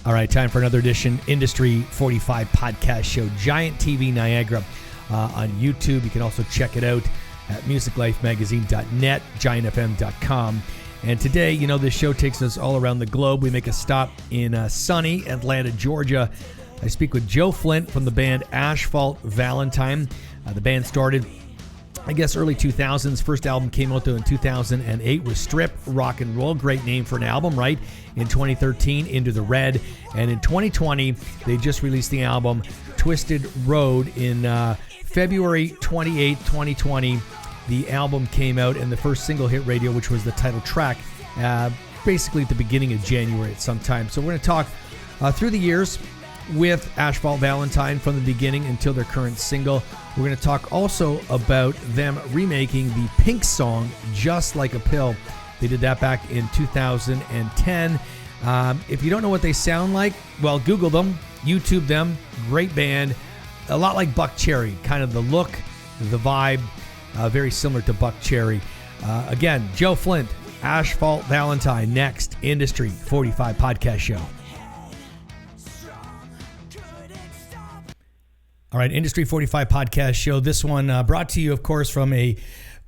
All right, time for another edition, Industry 45 podcast show, Giant TV Niagara on YouTube. You can also check it out at musiclifemagazine.net, giantfm.com. And today, you know, this show takes us all around the globe. We make a stop in sunny Atlanta, Georgia. I speak with Joe Flynt from the band Asphalt Valentine. The band started, I guess, early 2000s. First album came out, though, in 2008 with Strip Rock and Roll. Great name for an album, right? In 2013, Into the Red. And in 2020, they just released the album Twisted Road. In February 28, 2020, the album came out, and the first single hit radio, which was the title track, basically at the beginning of January at some time. So we're going to talk through the years with Asphalt Valentine from the beginning until their current single. We're going to talk also about them remaking the Pink song, Just Like a Pill. They did that back in 2010. If you don't know what they sound like, well, Google them, YouTube them. Great band. A lot like Buck Cherry, kind of the look, the vibe, very similar to Buck Cherry. Again, Joe Flynt, Asphalt Valentine, next Industry 45 podcast show. All right, Industry 45 podcast show. This one brought to you, of course, from a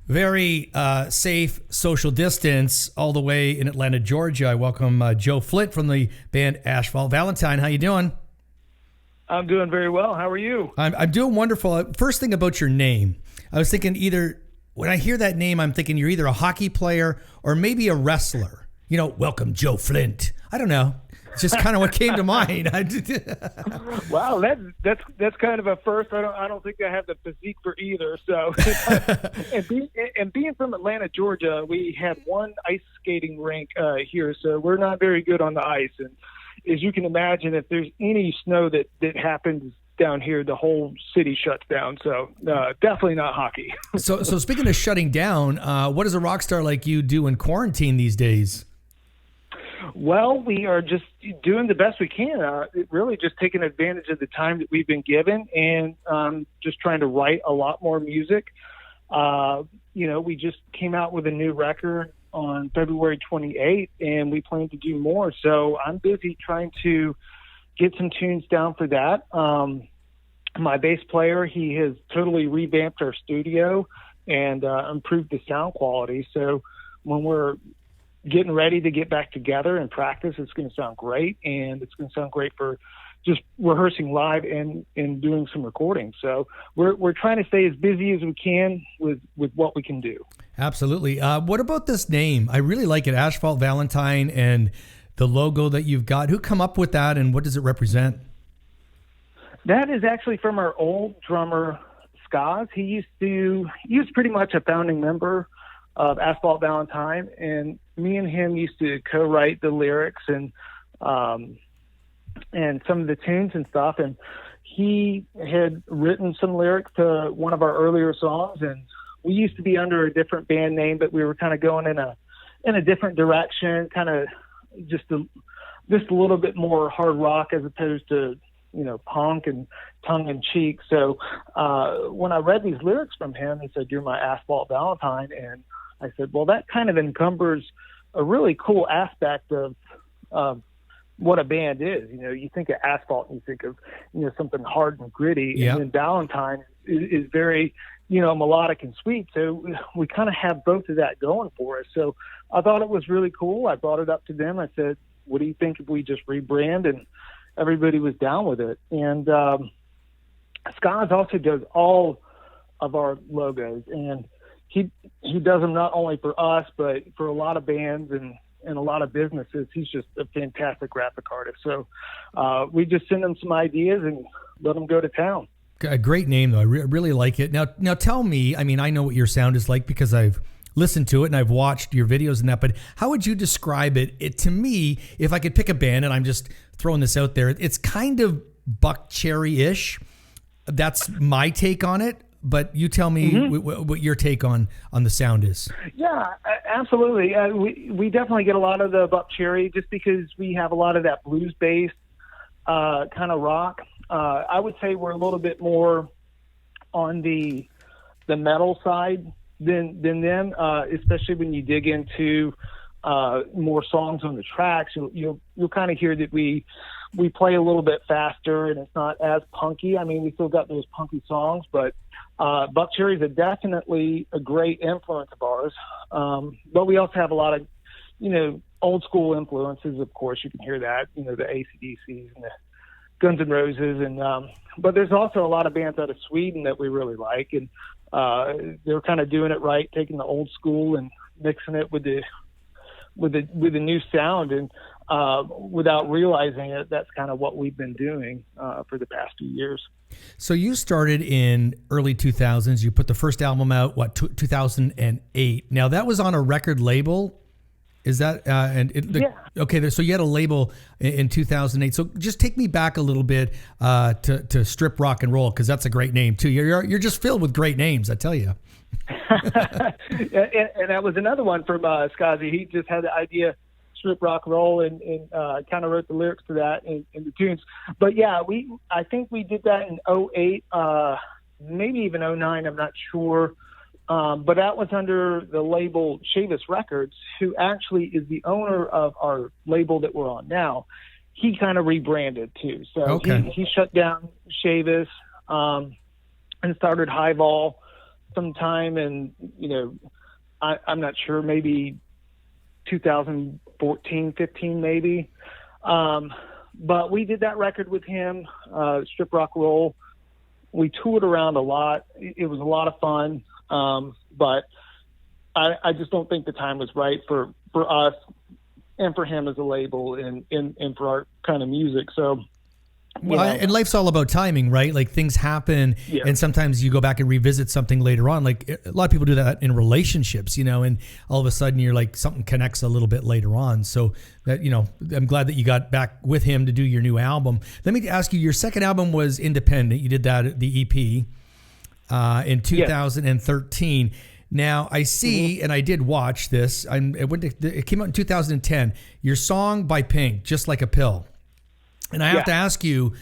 very safe social distance all the way in Atlanta, Georgia. I welcome Joe Flynt from the band Asphalt Valentine. How you doing? I'm doing very well. How are you? I'm doing wonderful. First thing about your name, I was thinking either, when I hear that name, I'm thinking you're either a hockey player or maybe a wrestler. You know, welcome Joe Flynt. I don't know. It's just kind of what came to mind. Wow, that's kind of a first. I don't think I have the physique for either. So, and being from Atlanta, Georgia, we had one ice skating rink here, so we're not very good on the ice. And as you can imagine, if there's any snow that happens down here, the whole city shuts down. So definitely not hockey. So speaking of shutting down, what does a rock star like you do in quarantine these days? Well, we are just doing the best we can. Really just taking advantage of the time that we've been given and just trying to write a lot more music. We just came out with a new record on February 28th, and we plan to do more. So I'm busy trying to get some tunes down for that. My bass player, he has totally revamped our studio and improved the sound quality. So when we're getting ready to get back together and practice, it's going to sound great, and it's going to sound great for just rehearsing live and doing some recording. So we're trying to stay as busy as we can with what we can do. Absolutely. What about this name? I really like it, Asphalt Valentine, and the logo that you've got. Who come up with that, and what does it represent? That is actually from our old drummer, Skaz. He was pretty much a founding member of Asphalt Valentine, and me and him used to co-write the lyrics and some of the tunes and stuff. And he had written some lyrics to one of our earlier songs, and we used to be under a different band name, but we were kind of going in a different direction, kind of just a little bit more hard rock as opposed to, punk and tongue in cheek. So when I read these lyrics from him, he said, "You're my Asphalt Valentine," and I said, well, that kind of encumbers a really cool aspect of what a band is. You think of Asphalt and you think of, something hard and gritty. Yeah. And then Valentine is very, melodic and sweet. So we kind of have both of that going for us. So I thought it was really cool. I brought it up to them. I said, what do you think if we just rebrand? And everybody was down with it. And Skaz also does all of our logos, and he does them not only for us, but for a lot of bands and a lot of businesses. He's just a fantastic graphic artist. So we just send him some ideas and let him go to town. A great name, though. I really like it. Now tell me, I mean, I know what your sound is like because I've listened to it and I've watched your videos and that, but how would you describe it to me, if I could pick a band, and I'm just throwing this out there, it's kind of Buck Cherry-ish. That's my take on it. But you tell me what your take on the sound is. Yeah, absolutely. We definitely get a lot of the Buck Cherry just because we have a lot of that blues-based kind of rock. I would say we're a little bit more on the metal side than them, especially when you dig into more songs on the tracks. You'll kind of hear that we we play a little bit faster and it's not as punky. I mean, we still got those punky songs, but Buck Cherry's definitely a great influence of ours. But we also have a lot of, old school influences. Of course, you can hear that, the AC/DCs and the Guns N' Roses, and but there's also a lot of bands out of Sweden that we really like, and they're kind of doing it right, taking the old school and mixing it with the new sound, and without realizing it, that's kind of what we've been doing for the past few years. So you started in early 2000s. You put the first album out, 2008. Now that was on a record label. Is that yeah. Okay? So you had a label in 2008. So just take me back a little bit to Strip Rock and Roll, because that's a great name too. You're just filled with great names, I tell you. and that was another one from Skazi. He just had the idea, Strip Rock Roll, and kind of wrote the lyrics to that and the tunes. But yeah, I think we did that in 2008, maybe even 2009. I'm not sure. But that was under the label Chavis Records, who actually is the owner of our label that we're on now. He kind of rebranded too. So okay. he shut down Chavis and started High Vol sometime in, I'm not sure, maybe 2014, 15 maybe. But we did that record with him, Strip Rock Roll. We toured around a lot. It was a lot of fun. But I just don't think the time was right for us and for him as a label and for our kind of music. So, and life's all about timing, right? Like things happen, yeah. And sometimes you go back and revisit something later on. Like a lot of people do that in relationships, and all of a sudden you're like, something connects a little bit later on. So that, I'm glad that you got back with him to do your new album. Let me ask you, your second album was independent. You did that, the EP. In 2013. Yeah. Now I see, and I did watch this. It came out in 2010. Your song by Pink, "Just Like a Pill," and I have to ask you.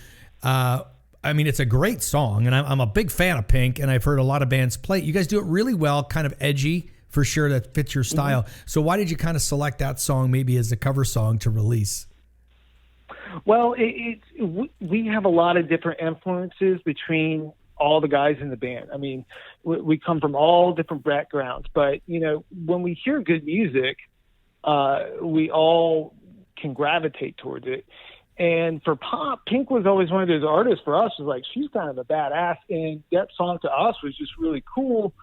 It's a great song, and I'm a big fan of Pink, and I've heard a lot of bands play it. You guys do it really well, kind of edgy for sure, that fits your style. Mm-hmm. So why did you kind of select that song, maybe as a cover song to release? Well, we have a lot of different influences between all the guys in the band. I mean, we come from all different backgrounds, but when we hear good music, we all can gravitate towards it. And for pop, Pink was always one of those artists for us. Was like, she's kind of a badass, and that song to us was just really cool.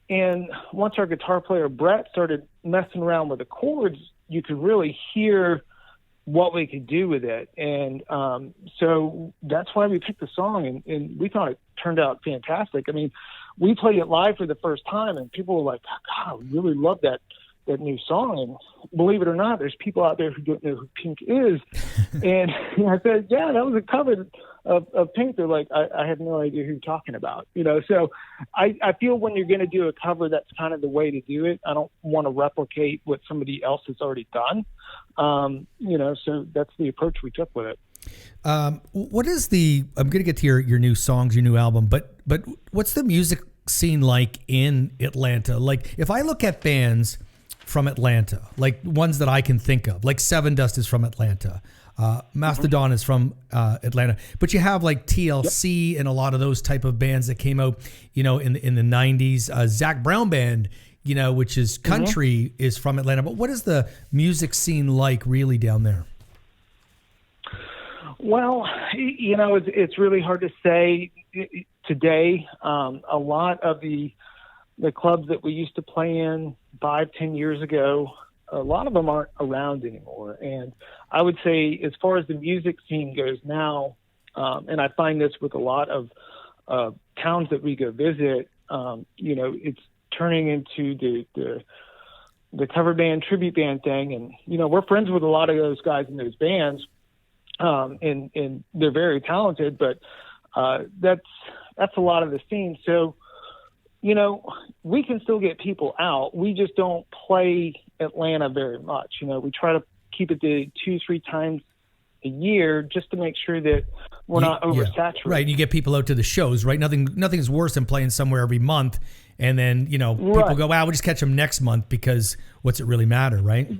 And once our guitar player Brett started messing around with the chords, you could really hear what we could do with it. And so that's why we picked the song, and we thought it turned out fantastic. I mean, we played it live for the first time, and people were like, God, we really love that new song. And believe it or not, there's people out there who don't know who Pink is. And I said, yeah, that was a cover of Pink. They're like, I have no idea who you're talking about. So I feel when you're going to do a cover, that's kind of the way to do it. I don't want to replicate what somebody else has already done. So that's the approach we took with it. What is I'm going to get to your new songs, your new album, but what's the music scene like in Atlanta? Like if I look at bands from Atlanta, like ones that I can think of, like Seven Dust is from Atlanta. Mastodon is from Atlanta, but you have like TLC and a lot of those type of bands that came out, in the 90s. Zach Brown Band, which is country, is from Atlanta. But what is the music scene like really down there? Well, it's really hard to say today. A lot of the clubs that we used to play in 5-10 years ago, a lot of them aren't around anymore. And I would say, as far as the music scene goes now, and I find this with a lot of towns that we go visit, it's turning into the cover band, tribute band thing. And, we're friends with a lot of those guys in those bands, and they're very talented, but that's a lot of the scene. So, we can still get people out. We just don't play Atlanta very much. We try to keep it to 2-3 times a year just to make sure that we're not oversaturated. Yeah. Right. You get people out to the shows, right? Nothing's worse than playing somewhere every month. And then, people go, wow, we'll just catch them next month because what's it really matter, right?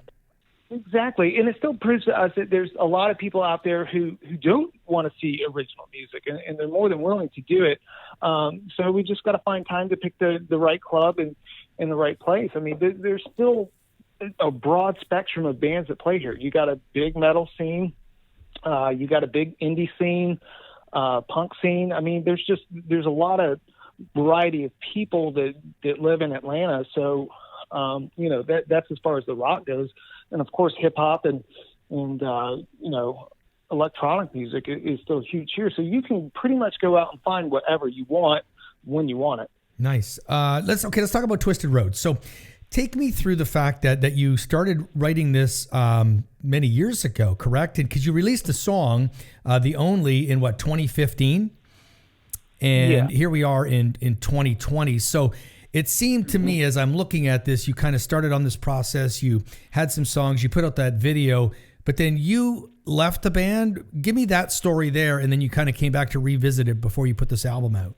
Exactly. And it still proves to us that there's a lot of people out there who don't want to see original music, and they're more than willing to do it. So we just got to find time to pick the right club and in the right place. I mean, there's still a broad spectrum of bands that play here. You got a big metal scene. You got a big indie scene, punk scene. I mean, there's a lot of variety of people that live in Atlanta. So, that's as far as the rock goes. And of course, hip hop and electronic music is still huge here. So you can pretty much go out and find whatever you want when you want it. Nice. Let's talk about Twisted Road. So take me through the fact that you started writing this many years ago, correct? And because you released the song, The Only, in 2015? And Here we are in 2020. So it seemed to me, as I'm looking at this, you kind of started on this process. You had some songs, you put out that video, but then you left the band. Give me that story there, and then you kind of came back to revisit it before you put this album out.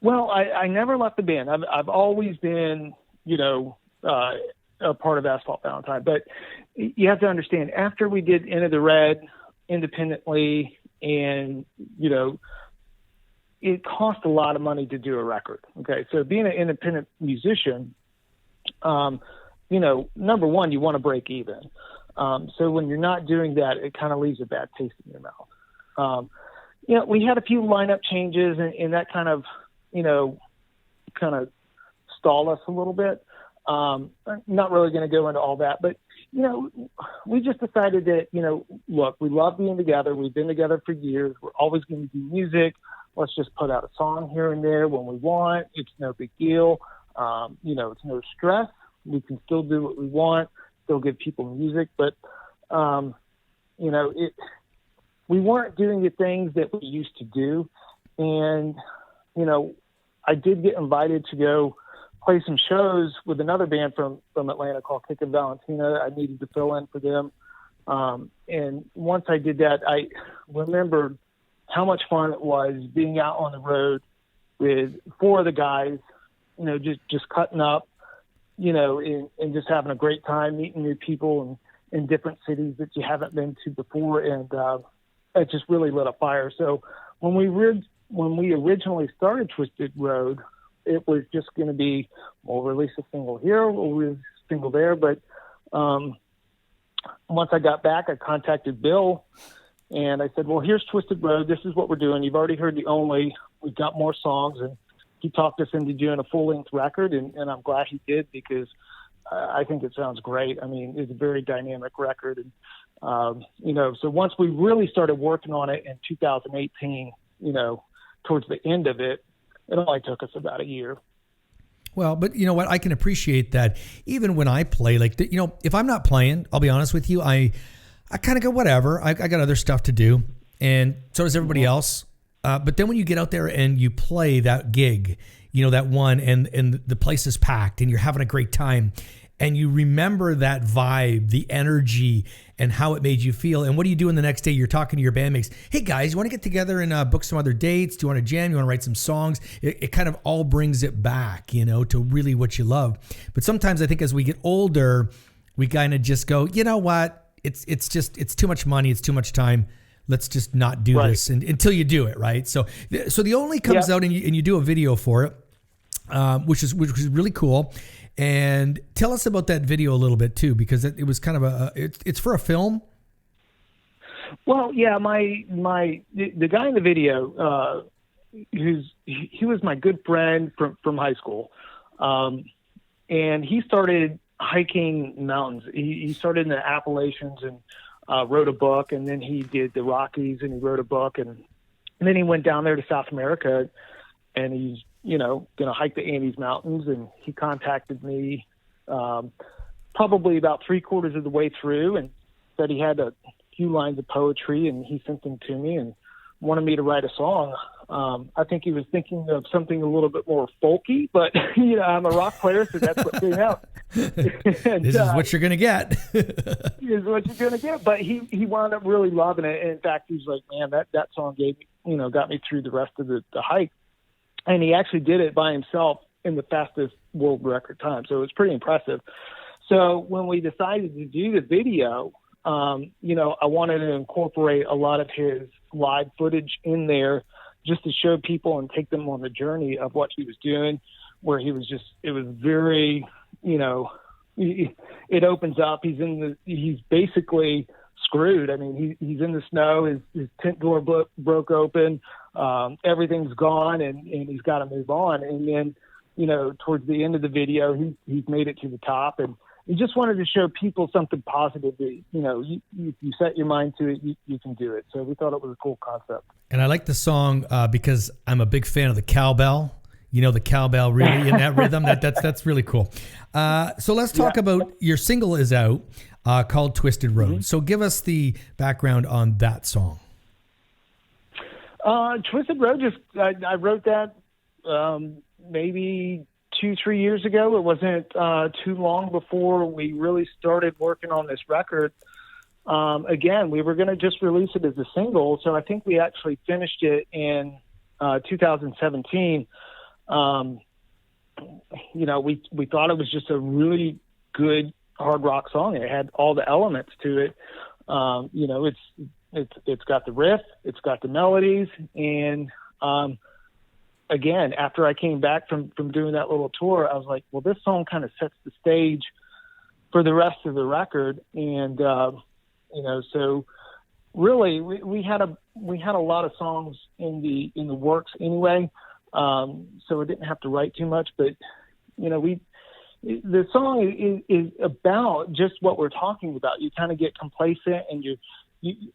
Well, I never left the band. I've always been, a part of Asphalt Valentine. But you have to understand, after we did Into the Red independently, and, it cost a lot of money to do a record. Okay. So being an independent musician, number one, you want to break even. So when you're not doing that, it kind of leaves a bad taste in your mouth. We had a few lineup changes, and that kind of stalled us a little bit. I'm not really going to go into all that, but, we just decided that, look, we love being together. We've been together for years. We're always going to do music. Let's just put out a song here and there when we want. It's no big deal. It's no stress. We can still do what we want, still give people music. But, we weren't doing the things that we used to do. And, I did get invited to go play some shows with another band from Atlanta called Asphalt Valentine. I needed to fill in for them. And once I did that, I remembered how much fun it was being out on the road with four of the guys, just cutting up, and just having a great time, meeting new people in different cities that you haven't been to before. And it just really lit a fire. So when we originally started Twisted Road, it was just going to be, we'll release a single here, we'll release a single there. But once I got back, I contacted Bill, and I said, well, here's Twisted Road. This is what we're doing. You've already heard The Only. We've got more songs. And he talked us into doing a full-length record, and I'm glad he did, because I think it sounds great. I mean, it's a very dynamic record. And, so once we really started working on it in 2018, towards the end of it, it only took us about a year. Well, but you know what? I can appreciate that. Even when I play, if I'm not playing, I'll be honest with you, I kind of go, whatever. I got other stuff to do. And so does everybody else. But then when you get out there and you play that gig, that one, and the place is packed and you're having a great time, and you remember that vibe, the energy, and how it made you feel. And what are you doing the next day? You're talking to your bandmates. Hey guys, you want to get together and book some other dates? Do you want to jam? You want to write some songs? It kind of all brings it back, to really what you love. But sometimes I think as we get older, we kind of just go, you know what? It's too much money. It's too much time. Let's just not do this until you do it, right? So The Only comes out and you do a video for it, which is really cool. And tell us about that video a little bit too, because it was kind of it's for a film. Well, yeah, the guy in the video, he was my good friend from high school, and he started hiking mountains. He started in the Appalachians and wrote a book, and then he did the Rockies and he wrote a book, and then he went down there to South America, and he's going to hike the Andes Mountains. And he contacted me probably about 3/4 of the way through and said he had a few lines of poetry, and he sent them to me and wanted me to write a song. I think he was thinking of something a little bit more folky, but I'm a rock player, so that's what came out. And, this is what you're going to get. This is what you're going to get. But he wound up really loving it. And in fact, he's like, man, that song got me through the rest of the hike. And he actually did it by himself in the fastest world record time. So it was pretty impressive. So when we decided to do the video, I wanted to incorporate a lot of his live footage in there just to show people and take them on the journey of what he was doing, where it was very, it opens up. He's basically screwed. I mean, he's in the snow. His tent door broke open. Everything's gone, and he's got to move on. And then, towards the end of the video, he's made it to the top, and he just wanted to show people something positive. That, you set your mind to it, you can do it. So we thought it was a cool concept. And I like the song because I'm a big fan of the cowbell. The cowbell really in that rhythm. That's really cool. So let's talk about your single is out called Twisted Road. Mm-hmm. So give us the background on that song. Twisted Road, I wrote that maybe 2-3 years ago. It wasn't too long before we really started working on this record. Again, we were going to just release it as a single, so I think we actually finished it in 2017. We thought it was just a really good hard rock song. It had all the elements to it. It's got the riff, it's got the melodies, and again, after I came back from doing that little tour, I was like, well, this song kind of sets the stage for the rest of the record. And, so really we had a lot of songs in the works anyway. So I didn't have to write too much, but, the song is about just what we're talking about. You kind of get complacent, and you,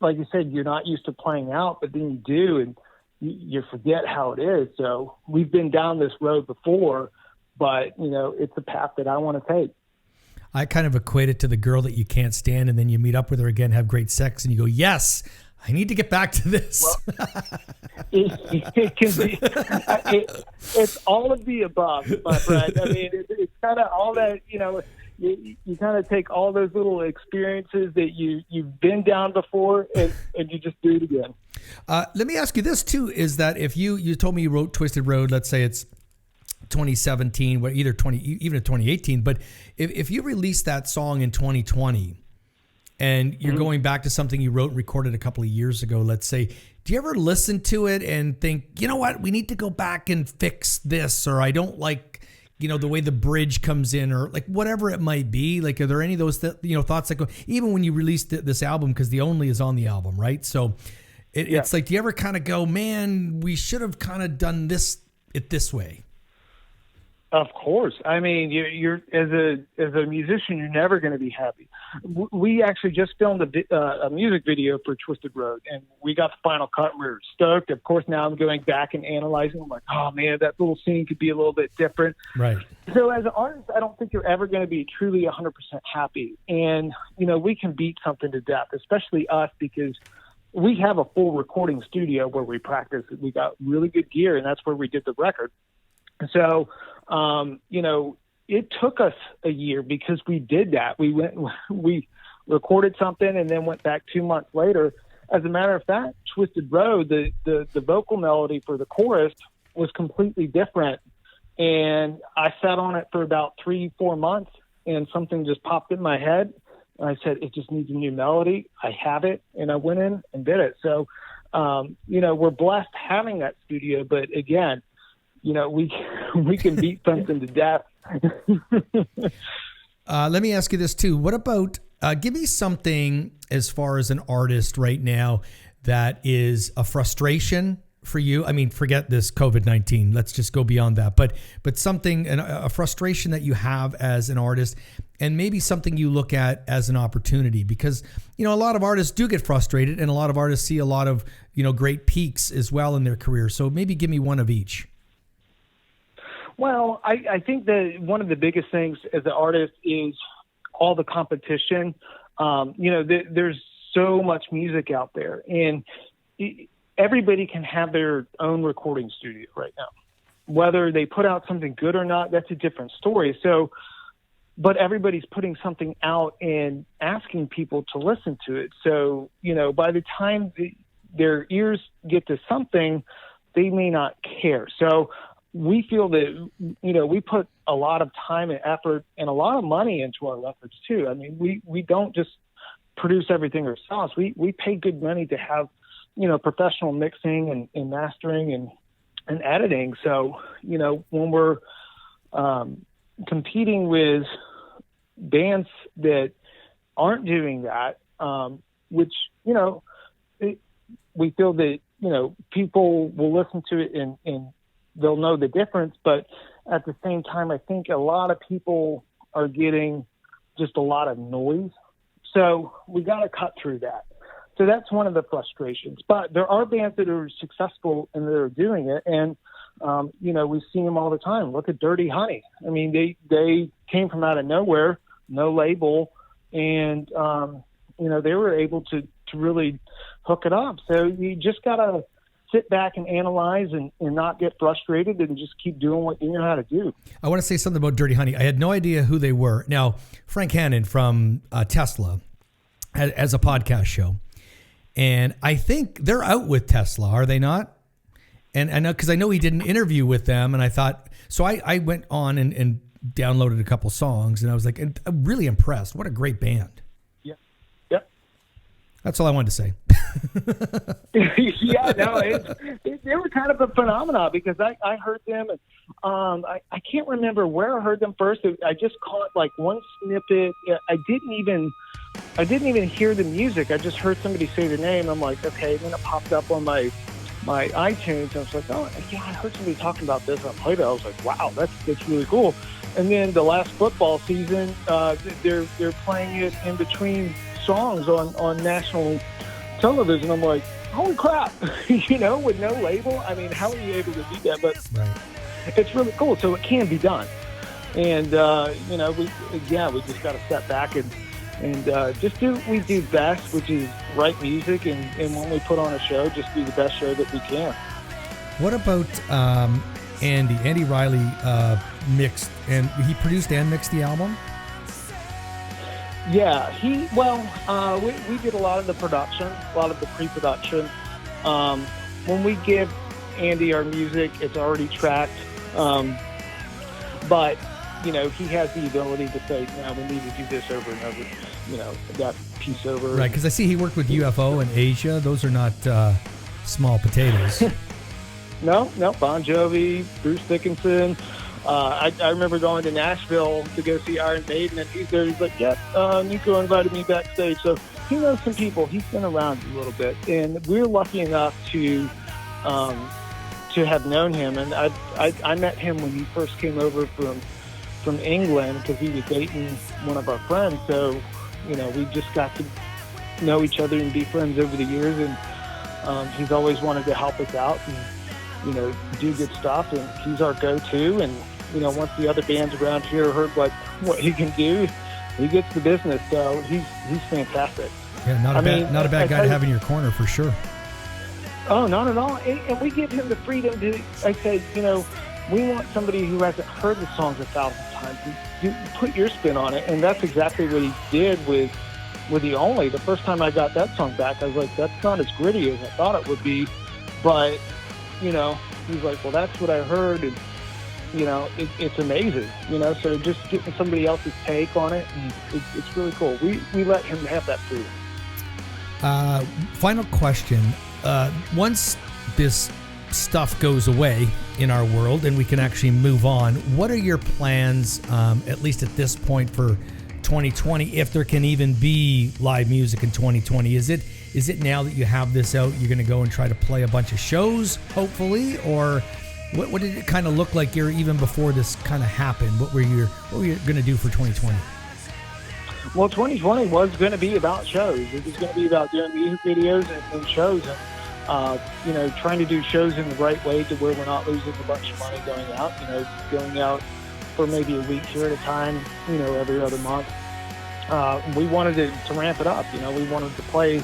like you said, you're not used to playing out, but then you do, and you forget how it is. So we've been down this road before, but it's a path that I want to take. I kind of equate it to the girl that you can't stand, and then you meet up with her again, have great sex, and you go, yes, I need to get back to this. Well, it can be. It's all of the above, my friend. I mean, it's kind of all that, you kind of take all those little experiences that you've been down before, and you just do it again. Let me ask you this too: is that if you told me you wrote Twisted Road, let's say it's 2017, even 2018, but if you release that song in 2020, and you're going back to something you wrote and recorded a couple of years ago, let's say, do you ever listen to it and think, you know what, we need to go back and fix this, or I don't like, the way the bridge comes in, or like whatever it might be? Like, are there any of those thoughts that go, even when you released this album, because the Only is on the album, right? So it's like, do you ever kind of go, man, we should have kind of done this way? Of course. I mean, you're as a musician, you're never going to be happy. We actually just filmed a music video for Twisted Road, and we got the final cut, and we were stoked. Of course, now I'm going back and analyzing. I'm like, oh man, that little scene could be a little bit different. Right. So as an artist, I don't think you're ever going to be truly 100% happy. And we can beat something to death, especially us, because we have a full recording studio where we practice. We got really good gear, and that's where we did the record. So, it took us a year because we did that. We recorded something and then went back 2 months later. As a matter of fact, Twisted Road, the vocal melody for the chorus was completely different. And I sat on it for about 3-4 months, and something just popped in my head. And I said, it just needs a new melody. I have it. And I went in and did it. So, we're blessed having that studio, but again, we can beat something to death. Let me ask you this too. What about, give me something as far as an artist right now that is a frustration for you. I mean, forget this COVID-19. Let's just go beyond that. But something, a frustration that you have as an artist, and maybe something you look at as an opportunity, because, a lot of artists do get frustrated, and a lot of artists see a lot of, great peaks as well in their career. So maybe give me one of each. Well, I think that one of the biggest things as an artist is all the competition. There's so much music out there, and everybody can have their own recording studio right now. Whether they put out something good or not, that's a different story. So, but everybody's putting something out and asking people to listen to it. So, by the time their ears get to something, they may not care. So we feel that, we put a lot of time and effort and a lot of money into our records too. I mean, we don't just produce everything ourselves. We pay good money to have, professional mixing and mastering and editing. So, when we're competing with bands that aren't doing that, which, we feel that, people will listen to it and they'll know the difference. But at the same time, I think a lot of people are getting just a lot of noise. So we got to cut through that. So that's one of the frustrations. But there are bands that are successful and that are doing it. And, we see them all the time. Look at Dirty Honey. I mean, they came from out of nowhere, no label, and, they were able to really hook it up. So you just got to sit back and analyze and not get frustrated and just keep doing what you know how to do. I want to say something about Dirty Honey. I had no idea who they were. Now, Frank Hannon from Tesla has a podcast show, and I think they're out with Tesla, are they not? And I know, because I know he did an interview with them, and I thought, so I went on and downloaded a couple songs, and I was like, I'm really impressed. What a great band. Yeah. Yep. That's all I wanted to say. Yeah, no, they were kind of a phenomenon because I heard them, and I can't remember where I heard them first. I just caught like one snippet. I didn't even hear the music. I just heard somebody say the name. I'm like, okay. And then it popped up on my iTunes. I was like, oh yeah, I heard somebody talking about this. And I played it. I was like, wow, that's really cool. And then the last football season, they're playing it in between songs on national television. I'm like, holy crap, with no label. I mean, how are you able to do that? But right. It's really cool. So it can be done. And, we just got to step back and just do what we do best, which is write music. And when we put on a show, just do the best show that we can. What about Andy? Andy Riley mixed, and he produced and mixed the album? Yeah, we did a lot of the production, a lot of the pre-production. When we give Andy our music, it's already tracked. But, he has the ability to say, no, we need to do this over and over, that piece over. Right, because I see he worked with UFO and Asia. Those are not small potatoes. No, Bon Jovi, Bruce Dickinson. I remember going to Nashville to go see Iron Maiden, and he's there. He's like, Nico invited me backstage. So he knows some people. He's been around a little bit. And we're lucky enough to have known him. And I met him when he first came over from England because he was dating one of our friends. So, we just got to know each other and be friends over the years. And he's always wanted to help us out and, do good stuff. And he's our go-to. And, once the other bands around here heard what he can do, he gets the business. So he's fantastic. Yeah, not a bad guy to have in your corner for sure. Oh, not at all. And we give him the freedom to, I say, we want somebody who hasn't heard the songs 1,000 times. You put your spin on it. And that's exactly what he did with The Only. The first time I got that song back, I was like, that's not as gritty as I thought it would be. But, he's like, well, that's what I heard. And, it's amazing, so just getting somebody else's take on it, and it's really cool. We let him have that freedom. Final question. Once this stuff goes away in our world and we can actually move on, what are your plans, at least at this point, for 2020, if there can even be live music in 2020? Is it now that you have this out, you're going to go and try to play a bunch of shows, hopefully, or what did it kind of look like even before this kind of happened? What were you going to do for 2020? Well, 2020 was going to be about shows. It was going to be about doing music videos and shows, and trying to do shows in the right way to where we're not losing a bunch of money going out for maybe a week here at a time, every other month. We wanted to ramp it up. We wanted to play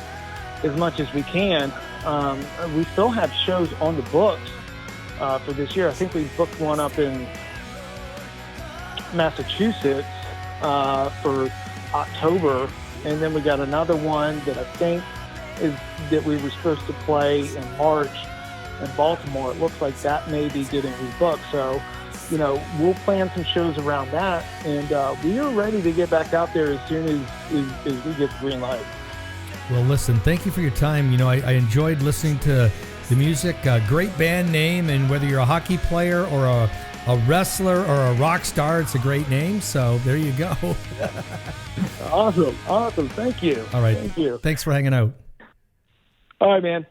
as much as we can. We still have shows on the books for this year. I think we booked one up in Massachusetts for October, and then we got another one that I think is that we were supposed to play in March in Baltimore. It looks like that may be getting rebooked. So we'll plan some shows around that, and we are ready to get back out there as soon as we get the green light. Well, listen, thank you for your time. I enjoyed listening to the music. Great band name, and whether you're a hockey player or a wrestler or a rock star, it's a great name. So there you go. Awesome. Thank you. All right. Thank you. Thanks for hanging out. All right, man.